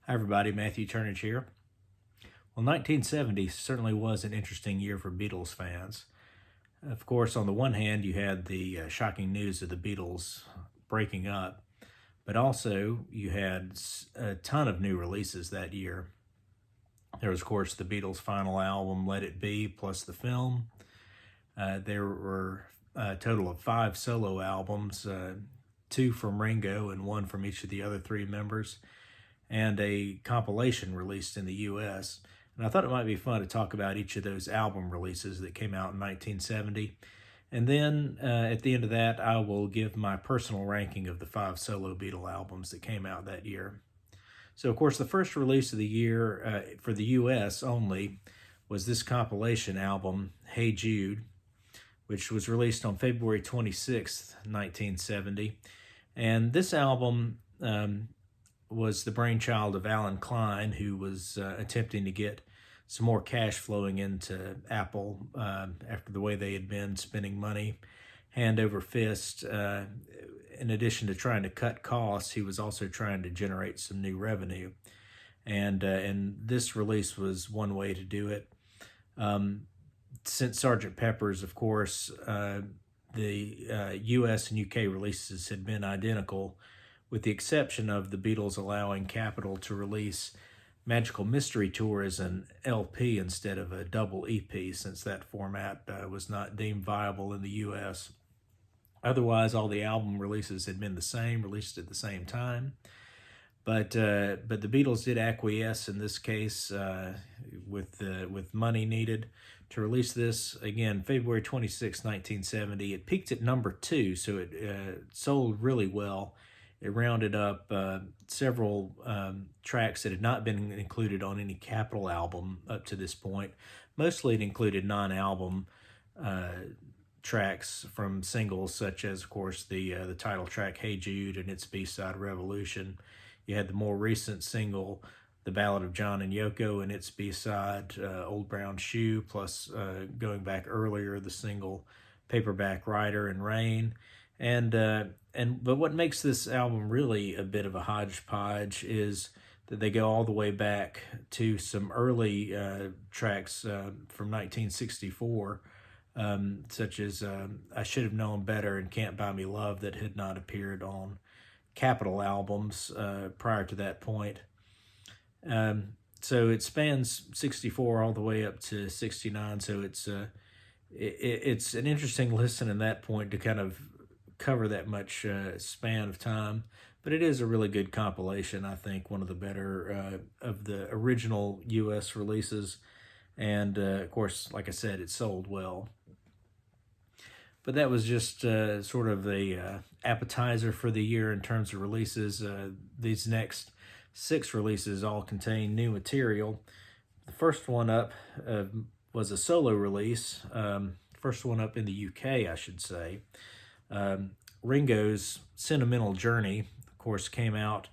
Hi everybody, Matthew Turnage here. Well, 1970 certainly was an interesting year for Beatles fans. Of course, on the one hand, you had the shocking news of the Beatles breaking up, but also you had a ton of new releases that year. There was, of course, the Beatles' final album, Let It Be, plus the film. There were a total of 5 solo albums, 2 from Ringo and 1 from each of the other 3 members, and a compilation released in the US. And I thought it might be fun to talk about each of those album releases that came out in 1970. And then at the end of that, I will give my personal ranking of the 5 solo Beatle albums that came out that year. So, of course, the first release of the year for the US only was this compilation album, Hey Jude, which was released on February 26th, 1970. And this album was the brainchild of Alan Klein, who was attempting to get some more cash flowing into Apple after the way they had been spending money hand over fist. In addition to trying to cut costs, he was also trying to generate some new revenue. And this release was one way to do it. Since Sgt. Pepper's, of course, the US and UK releases had been identical, with the exception of the Beatles allowing Capitol to release Magical Mystery Tour as an LP instead of a double EP, since that format was not deemed viable in the US. Otherwise, all the album releases had been the same, released at the same time. But the Beatles did acquiesce in this case with money needed to release this. Again, February 26, 1970. It peaked at number 2, so it sold really well. It rounded up several tracks that had not been included on any Capitol album up to this point. Mostly it included non-album tracks from singles, such as, of course, the title track Hey Jude and its B-side Revolution. You had the more recent single, The Ballad of John and Yoko, and its B-side, Old Brown Shoe, plus going back earlier, the single Paperback Writer and Rain. But what makes this album really a bit of a hodgepodge is that they go all the way back to some early tracks from 1964, such as I Should Have Known Better and Can't Buy Me Love, that had not appeared on Capitol albums prior to that point. So it spans 64 all the way up to 69. So it's an interesting listen in that point to kind of cover that much span of time. But it is a really good compilation. I think one of the better of the original US releases. And of course, like I said, it sold well. But that was just sort of the appetizer for the year in terms of releases. These next 6 releases all contain new material. The first one up was a solo release. First one up in the UK, I should say. Ringo's Sentimental Journey, of course, came out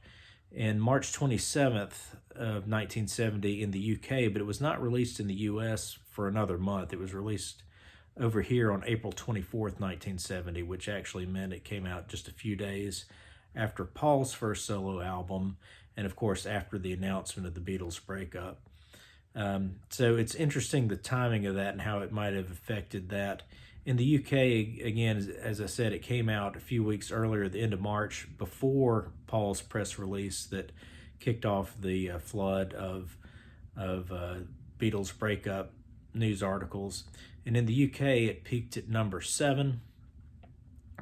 in March 27th of 1970 in the UK, but it was not released in the US for another month. It was released over here on April 24th, 1970, which actually meant it came out just a few days after Paul's first solo album, and of course after the announcement of the Beatles breakup. So it's interesting the timing of that and how it might have affected that. In the UK, again, as I said, it came out a few weeks earlier, at the end of March, before Paul's press release that kicked off the flood of Beatles breakup news articles. And in the UK, it peaked at number 7.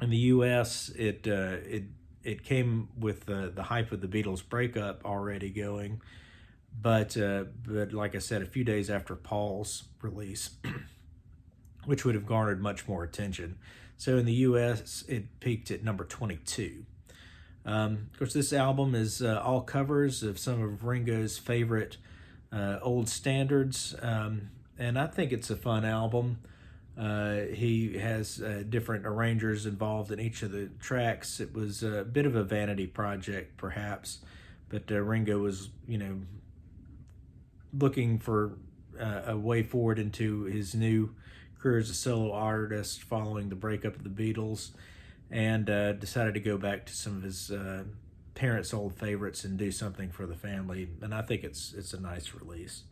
In the US, it came with the hype of the Beatles breakup already going, but like I said, a few days after Paul's release, which would have garnered much more attention. So in the US, it peaked at number 22. Of course, this album is all covers of some of Ringo's favorite old standards, and I think it's a fun album. He has different arrangers involved in each of the tracks. It was a bit of a vanity project, perhaps, but Ringo was, looking for a way forward into his new career as a solo artist following the breakup of the Beatles, and decided to go back to some of his parents' old favorites and do something for the family, and I think it's a nice release.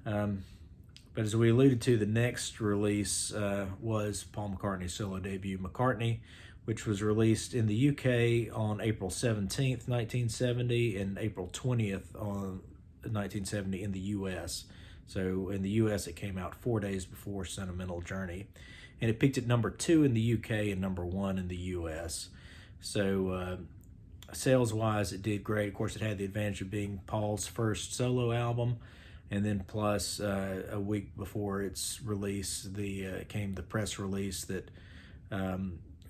But as we alluded to, the next release was Paul McCartney's solo debut, McCartney, which was released in the UK on April 17th, 1970, and April 20th on 1970 in the US. So in the US, it came out 4 days before Sentimental Journey. And it peaked at number 2 in the UK and number 1 in the US. So sales-wise, it did great. Of course, it had the advantage of being Paul's first solo album. And then plus a week before its release, came the press release that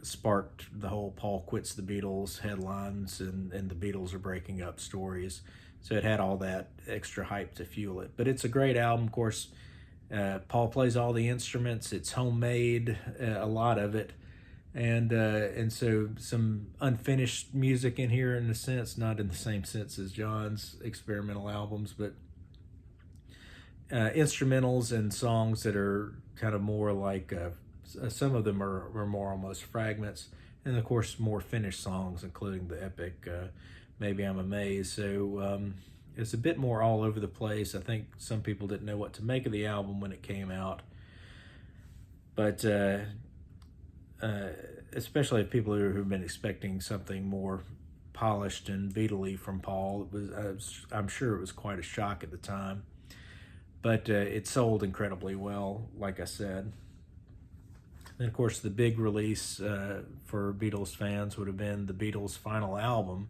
sparked the whole Paul quits the Beatles headlines and the Beatles are breaking up stories. So it had all that extra hype to fuel it. But it's a great album. Of course, Paul plays all the instruments. It's homemade, a lot of it. And so some unfinished music in here in a sense, not in the same sense as John's experimental albums, but instrumentals and songs that are kind of more like, some of them are more almost fragments, and of course more finished songs, including the epic Maybe I'm Amazed. So it's a bit more all over the place. I think some people didn't know what to make of the album when it came out, but especially people who've been expecting something more polished and Beatle-y from Paul, I'm sure it was quite a shock at the time. But it sold incredibly well, like I said. And of course, the big release for Beatles fans would have been the Beatles' final album,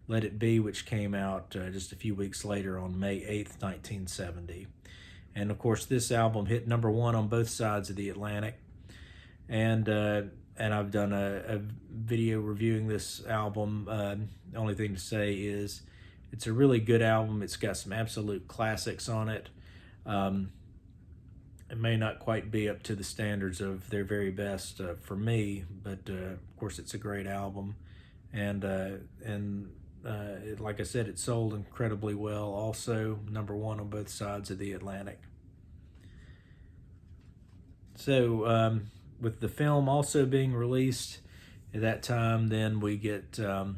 Let It Be, which came out just a few weeks later on May 8th, 1970. And of course, this album hit number 1 on both sides of the Atlantic. And I've done a video reviewing this album. The only thing to say is it's a really good album. It's got some absolute classics on it. It may not quite be up to the standards of their very best for me, but of course it's a great album, and like I said, it sold incredibly well. Also, number 1 on both sides of the Atlantic. So with the film also being released at that time, then we get the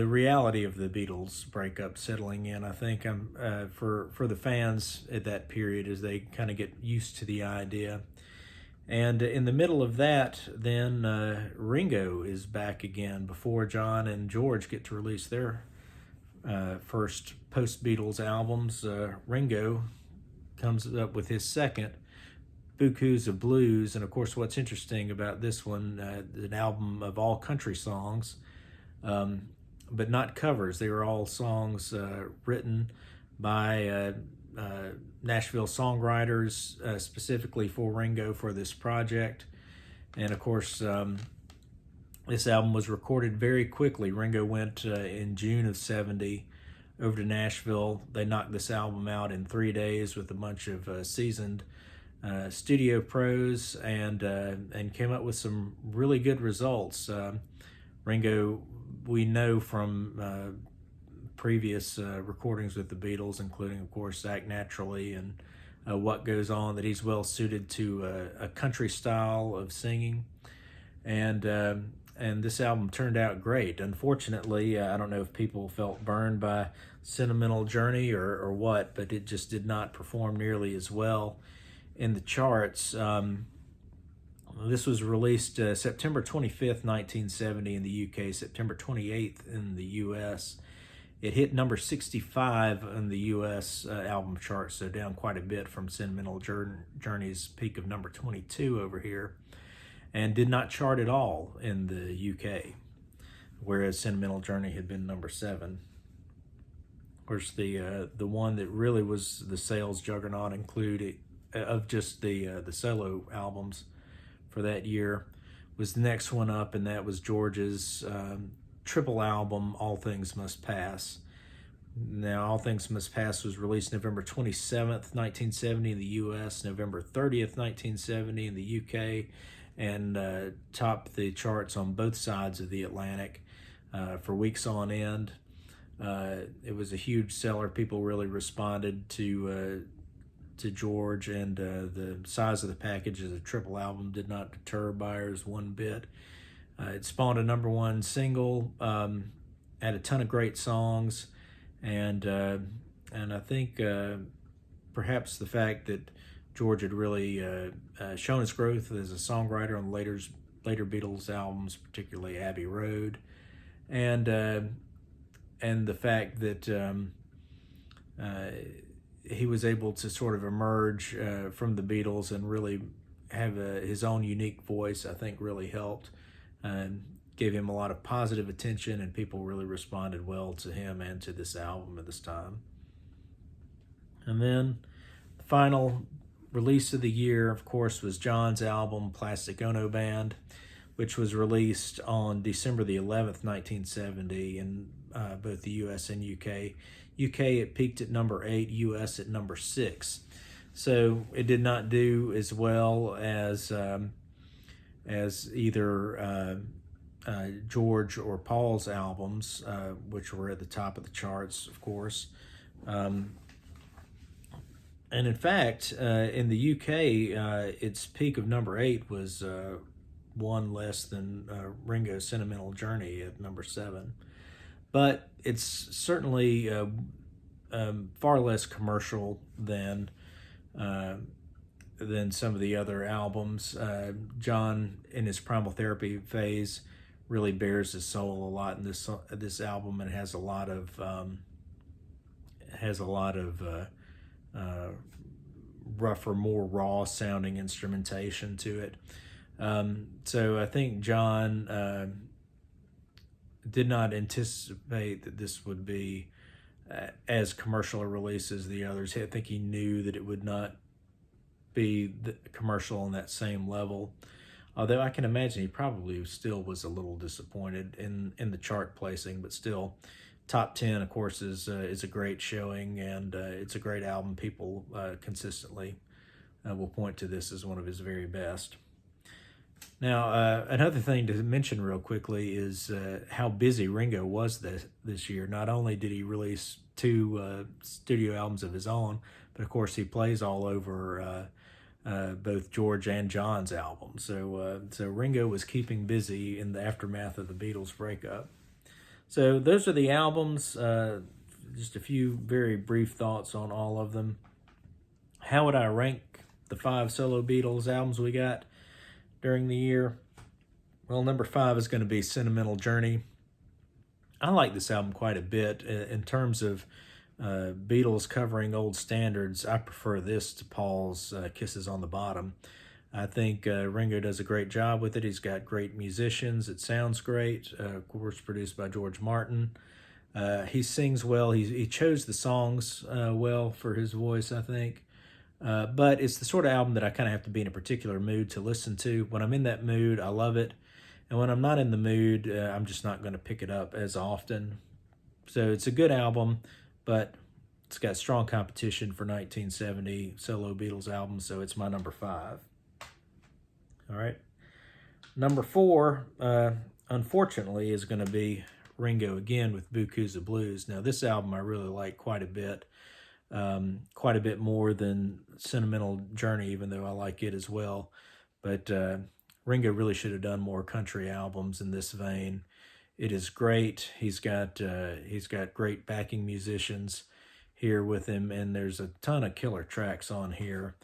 reality of the Beatles breakup settling in. I think for the fans at that period as they kind of get used to the idea. And in the middle of that, then Ringo is back again before John and George get to release their first post-Beatles albums. Ringo comes up with his second, Bukus of Blues. And of course, what's interesting about this one, an album of all country songs, but not covers. They were all songs written by Nashville songwriters specifically for Ringo for this project. And of course, this album was recorded very quickly. Ringo went in June of 70 over to Nashville. They knocked this album out in 3 days with a bunch of seasoned studio pros and came up with some really good results. Ringo, we know from previous recordings with the Beatles, including, of course, Act Naturally and What Goes On, that he's well suited to a country style of singing. And this album turned out great. Unfortunately, I don't know if people felt burned by Sentimental Journey or what, but it just did not perform nearly as well in the charts. This was released September 25th, 1970 in the UK, September 28th in the US. It hit number 65 in the US album chart, so down quite a bit from Sentimental Journey's peak of number 22 over here, and did not chart at all in the UK, whereas Sentimental Journey had been number 7. Of course, the one that really was the sales juggernaut of just the solo albums for that year was the next one up, and that was George's triple album, All Things Must Pass. Now, All Things Must Pass was released November 27th, 1970 in the US, November 30th, 1970 in the UK, and topped the charts on both sides of the Atlantic for weeks on end. It was a huge seller. People really responded to George, and the size of the package as a triple album did not deter buyers one bit. It spawned a #1 single, had a ton of great songs, and I think perhaps the fact that George had really shown his growth as a songwriter on later Beatles albums, particularly Abbey Road, and the fact that he was able to sort of emerge from the Beatles and really have his own unique voice, I think really helped. Gave him a lot of positive attention, and people really responded well to him and to this album at this time. And then the final release of the year, of course, was John's album Plastic Ono Band, which was released on December the 11th, 1970 in both the US and UK. UK, it peaked at #8, US at #6. So it did not do as well as either George or Paul's albums, which were at the top of the charts, of course. And in fact, in the UK, its peak of #8 was one less than Ringo's Sentimental Journey at #7. But it's certainly far less commercial than some of the other albums. John, in his Primal Therapy phase, really bears his soul a lot in this album, and has a lot of rougher, more raw sounding instrumentation to it. So I think John did not anticipate that this would be as commercial a release as the others. I think he knew that it would not be commercial on that same level. Although I can imagine he probably still was a little disappointed in the chart placing, but still, top 10, of course, is a great showing, and it's a great album. People consistently will point to this as one of his very best. Now, another thing to mention real quickly is how busy Ringo was this year. Not only did he release 2 studio albums of his own, but of course he plays all over both George and John's albums. So Ringo was keeping busy in the aftermath of the Beatles breakup. So those are the albums. Just a few very brief thoughts on all of them. How would I rank the 5 solo Beatles albums we got during the year? Well, #5 is going to be Sentimental Journey. I like this album quite a bit. In terms of Beatles covering old standards, I prefer this to Paul's Kisses on the Bottom. I think Ringo does a great job with it. He's got great musicians. It sounds great. Of course, produced by George Martin. He sings well. He chose the songs well for his voice, I think. But it's the sort of album that I kind of have to be in a particular mood to listen to. When I'm in that mood, I love it. And when I'm not in the mood, I'm just not going to pick it up as often. So it's a good album, but it's got strong competition for 1970 solo Beatles albums, so it's my #5. All right. #4, unfortunately, is going to be Ringo again with Bukusa Blues. Now, this album I really like quite a bit more than Sentimental Journey, even though I like it as well. But Ringo really should have done more country albums in this vein. It is great. He's got great backing musicians here with him, and there's a ton of killer tracks on here.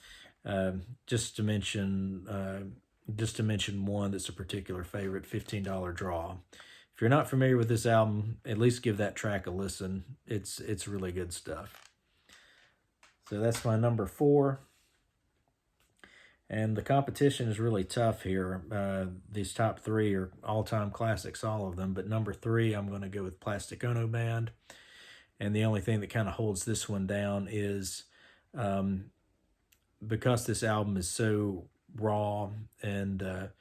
Just to mention one that's a particular favorite, $15 Draw. If you're not familiar with this album, at least give that track a listen. It's really good stuff. So that's my #4. And the competition is really tough here. These top 3 are all-time classics, all of them. But #3, I'm going to go with Plastic Ono Band. And the only thing that kind of holds this one down is because this album is so raw and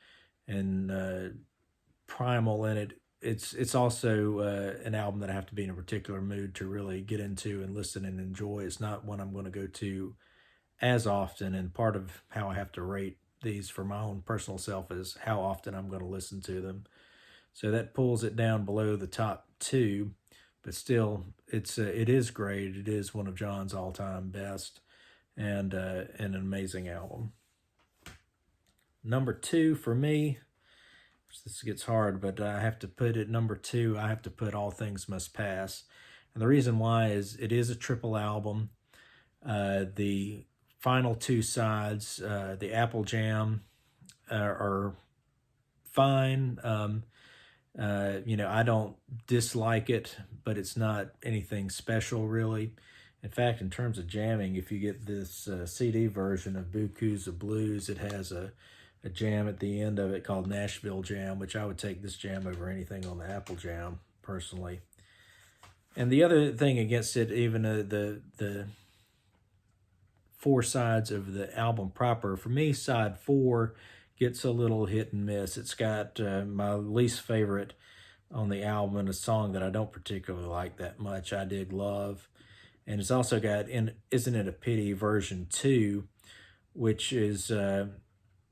primal in it, it's also an album that I have to be in a particular mood to really get into and listen and enjoy. It's not one I'm going to go to as often, and part of how I have to rate these for my own personal self is how often I'm going to listen to them. So that pulls it down below the top 2, but still, it is great. It is one of John's all-time best, and an amazing album. #2 for me, this gets hard, but I have to put it number 2. I have to put All Things Must Pass. And the reason why is it is a triple album. The final 2 sides, the Apple Jam, are fine. I don't dislike it, but it's not anything special really. In fact, in terms of jamming, if you get this CD version of Bukus of Blues, it has a jam at the end of it called Nashville Jam, which I would take this jam over anything on the Apple Jam, personally. And the other thing against it, even the 4 sides of the album proper, for me, side 4 gets a little hit and miss. It's got my least favorite on the album, and a song that I don't particularly like that much, I Dig Love. And it's also got Isn't It a Pity version 2, which is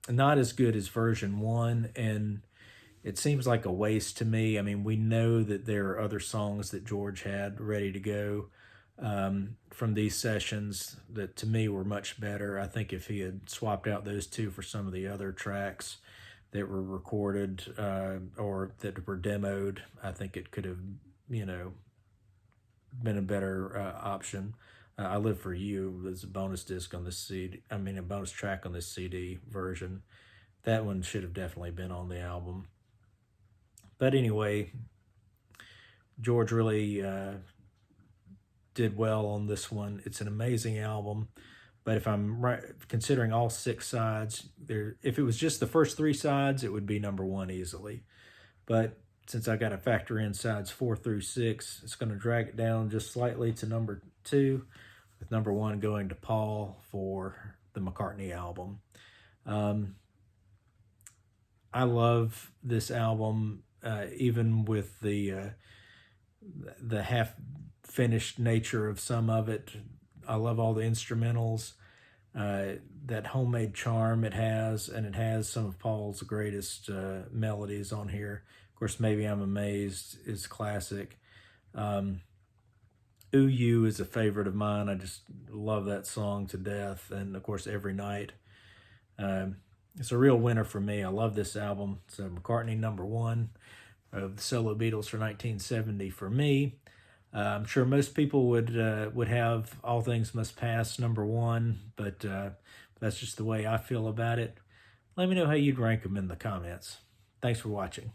not as good as version 1, and it seems like a waste to me. I mean, we know that there are other songs that George had ready to go from these sessions that to me were much better. I think if he had swapped out those 2 for some of the other tracks that were recorded or that were demoed, I think it could have, been a better option. I Live For You was a bonus disc on this CD. I mean, a bonus track on this CD version. That one should have definitely been on the album. But anyway, George really did well on this one. It's an amazing album. But if I'm considering all 6 sides, if it was just the first 3 sides, it would be number 1 easily. But since I got to factor in sides 4 through 6, it's going to drag it down just slightly to number 2, with number 1 going to Paul for the McCartney album. I love this album, even with the half-finished nature of some of it. I love all the instrumentals, that homemade charm it has, and it has some of Paul's greatest melodies on here. Of course, Maybe I'm Amazed is classic. Ooh You is a favorite of mine. I just love that song to death. And of course, Every Night. It's a real winner for me. I love this album. So McCartney number 1 of the Solo Beatles for 1970 for me. I'm sure most people would have All Things Must Pass number 1, but that's just the way I feel about it. Let me know how you'd rank them in the comments. Thanks for watching.